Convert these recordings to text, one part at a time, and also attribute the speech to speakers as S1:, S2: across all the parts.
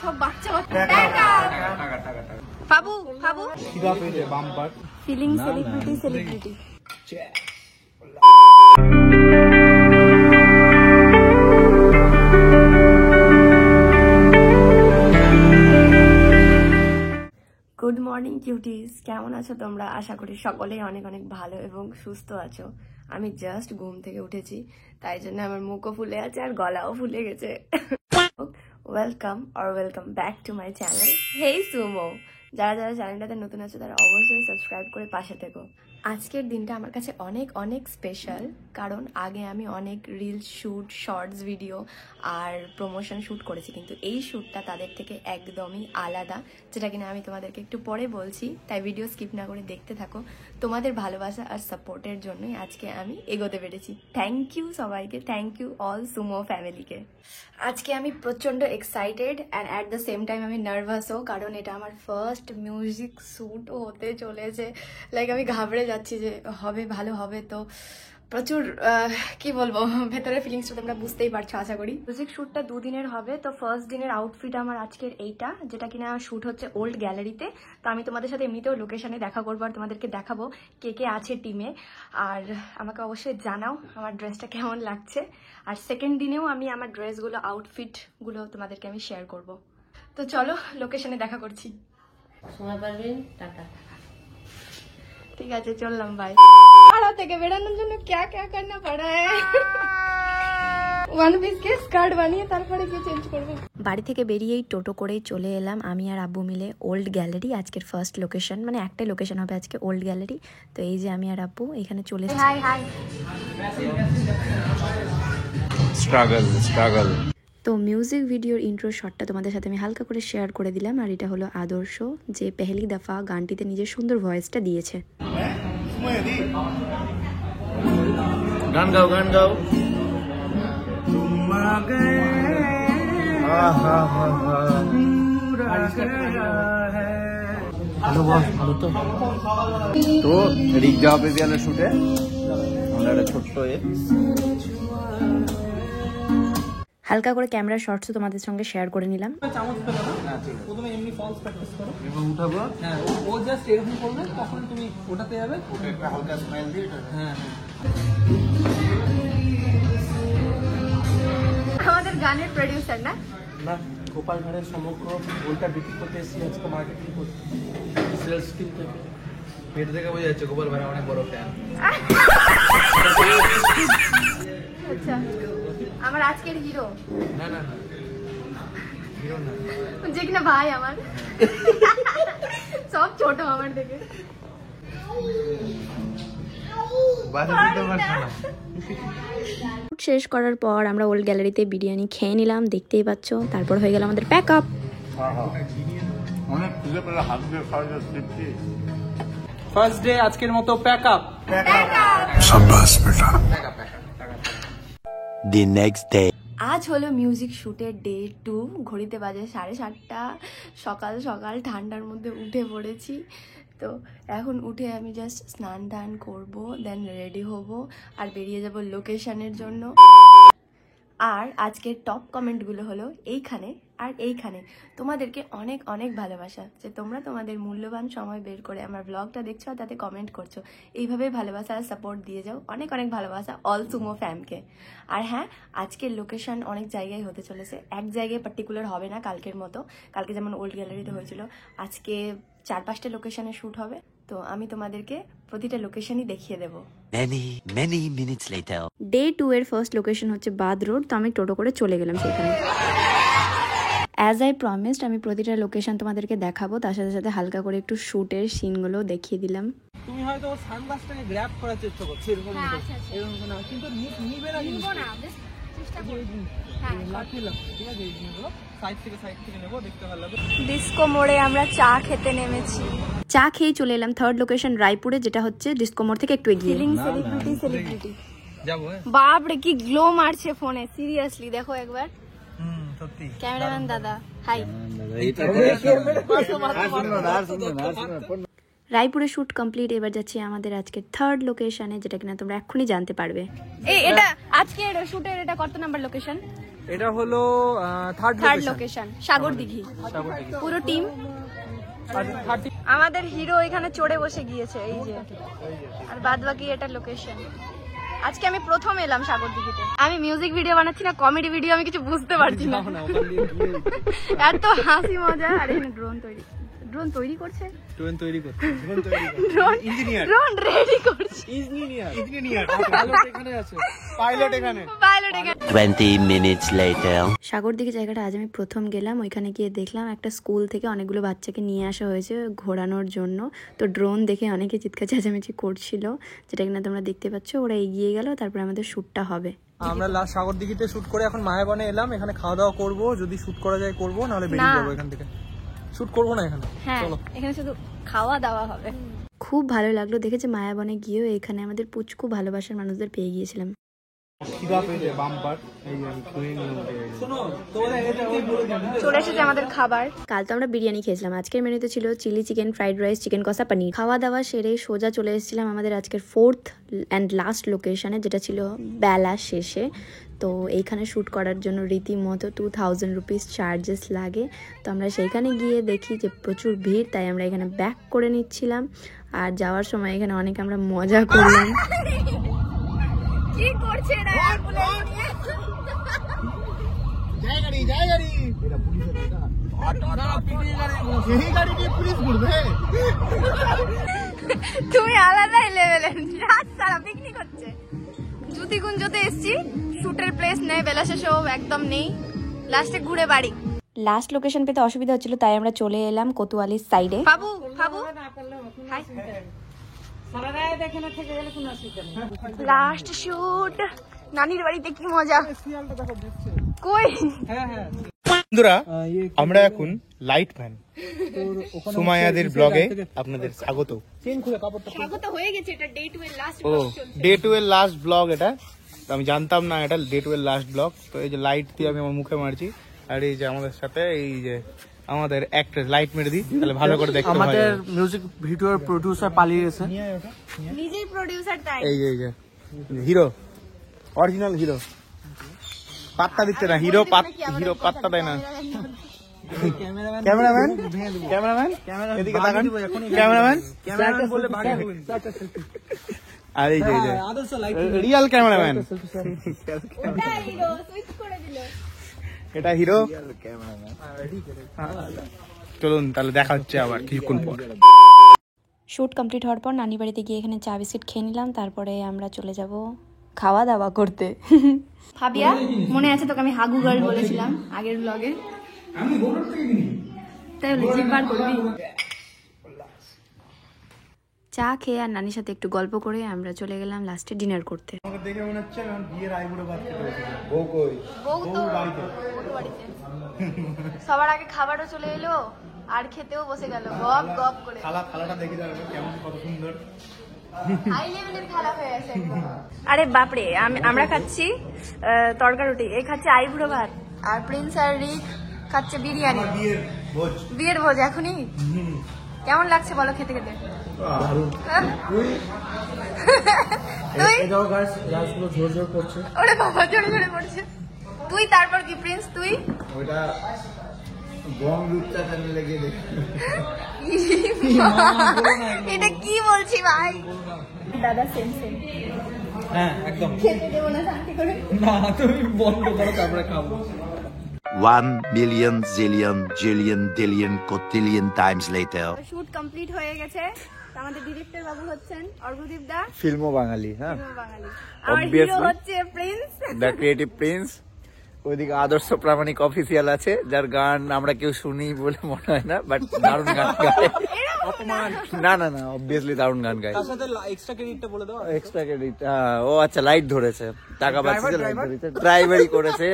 S1: সব বাচ্চা টাকা বাবু বাবু
S2: সিধা পেলে bumper
S1: feeling celebrity good morning cuties, কেমন আছো তোমরা? আশা করি সকলেই অনেক অনেক ভালো এবং সুস্থ আছো। আমি জাস্ট ঘুম থেকে উঠেছি, তাই জন্য আমার মুখও ফুলে আছে আর গলাও ফুলে গেছে। Welcome back to my channel hey Sumo. যারা যারা চ্যানেলটাতে নতুন আছে তারা অবশ্যই সাবস্ক্রাইব করে পাশে থেকো। আজকের দিনটা আমার কাছে অনেক অনেক স্পেশাল, কারণ আগে আমি অনেক রিলস শ্যুট, শর্টস ভিডিও আর প্রমোশন শ্যুট করেছি, কিন্তু এই শ্যুটটা তাদের থেকে একদমই আলাদা, যেটা কিনা আমি তোমাদেরকে একটু পরে বলছি। তাই ভিডিও স্কিপ না করে দেখতে থাকো। তোমাদের ভালোবাসা আর সাপোর্টের জন্যই আজকে আমি এগোতে পেরেছি। থ্যাংক ইউ সবাইকে, থ্যাংক ইউ অল সুমো ফ্যামিলিকে। আজকে আমি প্রচণ্ড excited and at the same time আমি নার্ভাসও, কারণ এটা আমার ফার্স্ট মিউজিক শ্যুটও হতে চলেছে। লাইক আমি ঘাবড়ে যাচ্ছি যে হবে, ভালো হবে। তো প্রচুর কি বলবো, ভেতরের ফিলিংসটা তোমরা বুঝতেই পারছো আশা করি। মিউজিক শ্যুটটা 2 দিনের হবে। তো ফার্স্ট দিনের আউটফিট আমার আজকের এইটা, যেটা কিনা শ্যুট হচ্ছে ওল্ড গ্যালারিতে। তো আমি তোমাদের সাথে এমনিতেও লোকেশনে দেখা করবো আর তোমাদেরকে দেখাবো কে কে আছে টিমে। আর আমাকে অবশ্যই জানাও আমার ড্রেসটা কেমন লাগছে। আর সেকেন্ড দিনেও আমি আমার ড্রেসগুলো, আউটফিটগুলো তোমাদেরকে আমি শেয়ার করব। তো চলো লোকেশনে দেখা করছি।
S3: সময় পারবেন, টাটা।
S1: ঠিক আছে, চললাম, বাই। পাড়া থেকে বেরোনোর জন্য क्या क्या करना पड़ा है। ওয়ান পিস কে স্কার্ট বানিয়ে তারপরে কি চেঞ্জ করব। বাড়ি থেকে বেরিয়েই টোটো করেই চলে এলাম আমি আর আব্বু মিলে ওল্ড গ্যালারি। আজকের ফার্স্ট লোকেশন, মানে একটাই লোকেশন হবে আজকে, ওল্ড গ্যালারি। তো এই যে আমি আর আব্বু এখানে চলে এসেছি। High high.
S2: স্ট্রাগল।
S1: তো মিউজিক ভিডিওর ইন্ট্রো শটটা তোমাদের সাথে আমি হালকা করে শেয়ার করে দিলাম। আর এটা হলো আদর্শ, যে পেহলি দফা গানটিতে নিজের সুন্দর ভয়েসটা দিয়েছে।
S2: গান গাও ভালো তো রিক যাওয়া পেপিয়ালের শুটে আমরা একটা ছোট্ট
S1: হালকা করে ক্যামেরা শর্টসও তোমাদের সঙ্গে শেয়ার করে নিলাম।
S4: প্রথমে এমনি ফলস প্র্যাকটিস করো এবং উঠাবো। হ্যাঁ, ও জাস্ট এরকম করবে, তখন তুমি ওঠাতে যাবে।
S2: ওকে একটা হালকা স্মাইল দিয়ে এটা।
S4: হ্যাঁ,
S1: আমাদের গানের প্রোডিউসার না
S4: গোপাল ভাঁড়ের সমগ্র বইটা বিক্রি করতে এসেছি আজকে মার্কেটিং করতে, সেলস টিম থেকে। পেট থেকে বোঝা যাচ্ছে গোপাল ভাঁড়ের অনেক বড় ফ্যান।
S1: আচ্ছা, আমার আজকের হিরো
S4: না হিরো না,
S1: যে কিনা ভাই আমার। সব ছোট আমার থেকে। শেষ করার পর আমরা ওল্ড গ্যালারিতে বিরিয়ানি খেয়ে নিলাম, দেখতেই পাচ্ছ। তারপর হয়ে গেল আমাদের প্যাক আপ।
S2: অনেক খুঁজে পেলে হাত দিয়ে খাওয়া তৃপ্তি।
S4: ফার্স্ট ডে আজকের মতো প্যাক আপ।
S2: শাবাশ বেটা।
S5: The next day.
S1: আজ হলো মিউজিক শুটের ডে 2। ঘড়িতে বাজে 7:30। সকাল সকাল ঠান্ডার মধ্যে উঠে পড়েছি। তো এখন উঠে আমি জাস্ট স্নান টান করবো, দেন রেডি হব আর বেরিয়ে যাব লোকেশনের জন্য। আর আজকের টপ কমেন্টগুলো হলো এইখানে আর এইখানে। তোমাদেরকে অনেক অনেক ভালোবাসা যে তোমরা তোমাদের মূল্যবান সময় বের করে আমার ব্লগটা দেখছো আর তাতে কমেন্ট করছো। এইভাবেই ভালোবাসা আর সাপোর্ট দিয়ে যাও। অনেক অনেক ভালোবাসা অল সুমো ফ্যামকে। আর হ্যাঁ, আজকের লোকেশন অনেক জায়গায় হতে চলেছে, এক জায়গায় পার্টিকুলার হবে না কালকের মতো। কালকে যেমন ওল্ড গ্যালারিতে হয়েছিল, আজকে 4-5টা লোকেশনে শ্যুট হবে। তো আমি তোমাদেরকে প্রতিটা লোকেশনই দেখিয়ে দেবো।
S5: Many minutes later.
S1: ডে 2 এর ফার্স্ট লোকেশন হচ্ছে বাদ রোড। তো আমি টোটো করে চলে গেলাম সেখানে। অ্যাজ আই প্রমিসড, আমি প্রতিটা লোকেশন তোমাদেরকে দেখাবো, তার সাথে সাথে হালকা করে একটু শুটের সিনগুলো দেখিয়ে দিলাম।
S4: তুমি হয়তো ওর সানগ্লাসটাকে গ্র্যাব করার চেষ্টা করছো, এরকম না, কিন্তু নিবে না, লাঠি ঠিক আছে। এই জিনিসগুলো সাইড থেকে নেবো, দেখতে ভালো লাগবে।
S1: ডিস্কো মোড়ে আমরা চা খেতে নেমেছি। চা খেয়ে চলে এলাম থার্ড লোকেশন রায়পুরে, যেটা হচ্ছে ডিস্কো মোড় থেকে একটু এগিয়ে। সেলিব্রিটি
S4: যাবো।
S1: বাপ রে, কি গ্লো মারছে ফোনে, সিরিয়াসলি দেখো একবার।
S4: সত্যি
S1: ক্যামেরাম্যান দাদা হাই। রায়পুরে shoot complete. এবার যাচ্ছি আমাদের আজকে থার্ড লোকেশনে, যেটা কিনা তোমরা এক্ষুনি জানতে পারবে। এটা আজকের শুটের এটা কত নাম্বার লোকেশন?
S4: এটা হলো
S1: থার্ড লোকেশন সাগর দিঘি। পুরো টিম আমাদের হিরো এখানে চড়ে বসে গিয়েছে এই যে, আর বাদ বাকি এটা লোকেশন। আজকে আমি প্রথম এলাম সাগর দিঘিতে। আমি মিউজিক ভিডিও বানাচ্ছি না কমেডি ভিডিও, আমি কিছু বুঝতে পারছি না। এত হাসি মজা। আর এখানে ড্রোন তৈরি করছে, ড্রোন রেডি করছে,
S2: পাইলট এখানে।
S5: 20 minutes later.
S1: সাগর দিঘি জায়গাটা আজ আমি প্রথম গেলাম। ওইখানে গিয়ে দেখলাম একটা স্কুল থেকে অনেকগুলো বাচ্চাকে নিয়ে আসা হয়েছে ঘোরানোর জন্য। তো ড্রোন দেখে অনেকে চিৎকার চেঁচামেচি করছিল, যেটা কিনা তোমরা দেখতে পাচ্ছ। ওরা এগিয়ে গেল, তারপরে আমাদের শ্যুটটা হবে।
S4: আমরা লাস্ট সাগর দিঘিতে শুট করে এখন মায়াবনে এলাম। এখানে খাওয়া দাওয়া করবো, যদি শুট করা যায় করবো, নাহলে বেরিয়ে যাবো এখান থেকে। শুট করবো না এখানে, চলো
S1: এখানে শুধু খাওয়া দাওয়া হবে। খুব ভালো লাগলো দেখেছে মায়াবনে গিয়েও এখানে আমাদের পুচকু ভালোবাসার মানুষদের পেয়ে গিয়েছিলাম। চলে এসেছে আমাদের খাবার। কাল তো আমরা বিরিয়ানি খেয়েছিলাম, আজকের মেনুতে ছিল chilli chicken, fried rice, chicken কষা, পনির। খাওয়া দাওয়া সেরে সোজা চলে এসেছিলাম আমাদের আজকের 4th অ্যান্ড লাস্ট লোকেশনে, যেটা ছিল বেলা শেষে। তো এইখানে শ্যুট করার জন্য রীতিমতো 2000 রুপিস চার্জেস লাগে। তো আমরা সেইখানে গিয়ে দেখি যে প্রচুর ভিড়, তাই আমরা এখানে ব্যাক করে নিচ্ছিলাম। আর যাওয়ার সময় এখানে অনেক আমরা মজা করলাম। কি করছে এরা? তুমি আলাদাই লেভেলে রাত সারা পিকনিক হচ্ছে। জুতিগুঞ্জতে এসছি, শুটের প্লেস নেই, বেলা শেষেও একদম নেই, লাস্টে ঘুরে বাড়ি। লাস্ট লোকেশন পেতে অসুবিধা হচ্ছিল, তাই আমরা চলে এলাম কোতোয়ালির সাইডে। বাবু বাবু লাস্ট শুট নানির বাড়িতে, কি মজা। কই
S2: বন্ধুরা, আমরা এখন লাইট ম্যান সুমাইয়াদের ব্লগে আপনাদের স্বাগত।
S1: স্বাগত হয়ে গেছে, এটা ডে 2 এর লাস্ট
S2: ও ডে 2 এর লাস্ট ব্লগ এটা। আমি জানতাম না এটা ডে 2 এর লাস্ট ব্লগ। তো এই যে লাইট দিয়ে আমি আমার মুখে মারছি, আর এই যে আমাদের সাথে এই যে আমাদের অ্যাক্ট্রেস লাইট মেরে দিই, তাহলে ভালো করে দেখতে পাই।
S4: আমাদের মিউজিক ভিডিওর প্রোডিউসার পালিয়ে গেছে,
S1: নিজেই প্রোডিউসার। তাই
S2: এই যে হিরো, অরিজিনাল হিরো, পাত্তা দিচ্ছে না। হিরো পাত্তা দেয় না। ক্যামেরাম্যান এদিকে তাকান, ক্যামেরাম্যান
S4: বলে ভাগে
S2: আর এই যে রিয়াল ক্যামেরাম্যান, এটা হিরো। চলুন তাহলে দেখা হচ্ছে আবার কিছুক্ষণ পর।
S1: শুট কমপ্লিট হওয়ার পর নানি বাড়িতে গিয়ে এখানে চা বিস্কিট খেয়ে নিলাম। তারপরে আমরা চলে যাব খাওয়া দাওয়া করতে। ফাবিয়া, মনে আছে তোকে আমি হাগু গার্ল বলেছিলাম আগের ব্লগে? তাই বলে জিভ বার করবি? চা খেয়ে আর নানির সাথে একটু গল্প করে আমরা চলে গেলাম লাস্টে ডিনার করতে।
S2: দেখে মনে হচ্ছে আমি বিয়ের আইবুড়ো ভাত খেতে বসেছি।
S1: বউ তো বাড়িতে। সবার আগে খাবারও চলে এলো আর খেতেও বসে গেল গপ গপ করে।
S2: থালাটা দেখে যাবে কেমন, কত সুন্দর
S1: হাই লেভেলের খালা হয়ে আছে একদম। আরে বাপরে, আমরা খাচ্ছি তড়কা রুটি, এই খাচ্ছে আইবুড়ো ভাত, আর প্রিন্স আর রিক খাচ্ছে বিরিয়ানি। বিয়ের ভোজ এখনই। কেমন লাগছে বলো খেতে খেতে? ওরে বাবা, জোরে জোরে পড়ছে। তুই তারপর কি প্রিন্স? তুই
S2: ওইটা বং রূপচা চ্যানেলে গিয়ে দেখ।
S1: এটা কি বলছি ভাই? দাদা সেম সেম।
S4: হ্যাঁ একদম।
S1: খেতে দেবো না শান্তি করে।
S4: না তুমি বন্ধ করো, তারপরে খাবো।
S5: 1 million zillion jillion dillion cotillion times later.
S1: Shoot complete হয়ে গেছে। আমাদের ডিরেক্টর বাবু হচ্ছেন অর্ঘদীপ দা,
S2: ফিল্মো বাঙালি। হ্যাঁ,
S1: বাঙালি। আমার হিরো হচ্ছে প্রিন্স,
S2: দ্য ক্রিয়েটিভ প্রিন্স। ওইদিকে আদর্শ প্রামাণিক অফিসিয়াল আছে, যার গান আমরা কেউ শুনি বলে মনে হয় না, বাট দারুণ গান গায়। না অবভিয়াসলি দারুণ গান গায়।
S4: তার সাথে এক্সট্রা ক্রেডিটটা বলে দাও।
S2: এক্সট্রা ক্রেডিট, ও আচ্ছা লাইট ধরেছে, টাকা পাচ্ছে, লাইট ধরেছে, ড্রাইভারি করেছে।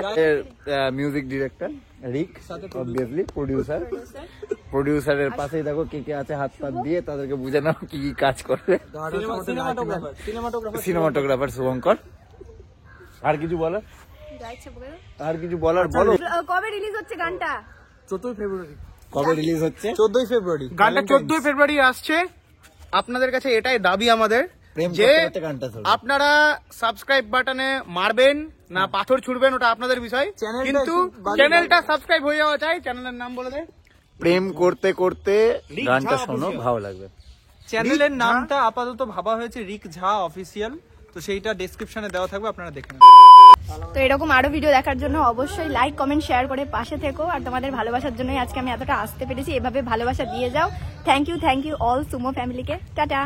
S2: মিউজিক ডিরেক্টর রিক, অবভিয়াসলি প্রডিউসারের পাশেই দেখো কে কে আছে, হাত পাত দিয়ে তাদেরকে বুঝে নাও কি কি কাজ করবে। সিনেমাটোগ্রাফার শুভঙ্কর। আর কিছু বলার? বলো।
S1: কবে রিলিজ হচ্ছে গানটা?
S4: 14 ফেব্রুয়ারি।
S2: কবে রিলিজ হচ্ছে?
S4: 14 ফেব্রুয়ারি।
S2: গানটা 14 ফেব্রুয়ারি আসছে। আপনাদের কাছে এটাই দাবি আমাদের যে আপনারা সাবস্ক্রাইব বাটনে মারবেন,
S6: না পাথর ছুড়বেন ওটা আপনাদের বিষয়, কিন্তু চ্যানেলটা সাবস্ক্রাইব হয়ে যাওয়া চাই। চ্যানেলের নাম বলে দে।
S2: প্রেম করতে করতে গানটা শোনো, ভালো লাগবে।
S7: চ্যানেলের নামটা আপাতত ভাবা হয়েছে রিক ঝা অফিসিয়াল, তো সেইটা ডেসক্রিপশনে দেওয়া থাকবে, আপনারা দেখে নেবেন।
S1: তো এরকম আরো ভিডিও দেখার জন্য অবশ্যই লাইক কমেন্ট শেয়ার করে পাশে থেকো। আর তোমাদের ভালোবাসার জন্যই আজকে আমি এতটা আসতে পেরেছি। এভাবে ভালোবাসা দিয়ে যাও। থ্যাংক ইউ অল সুমো ফ্যামিলিকে। টাটা।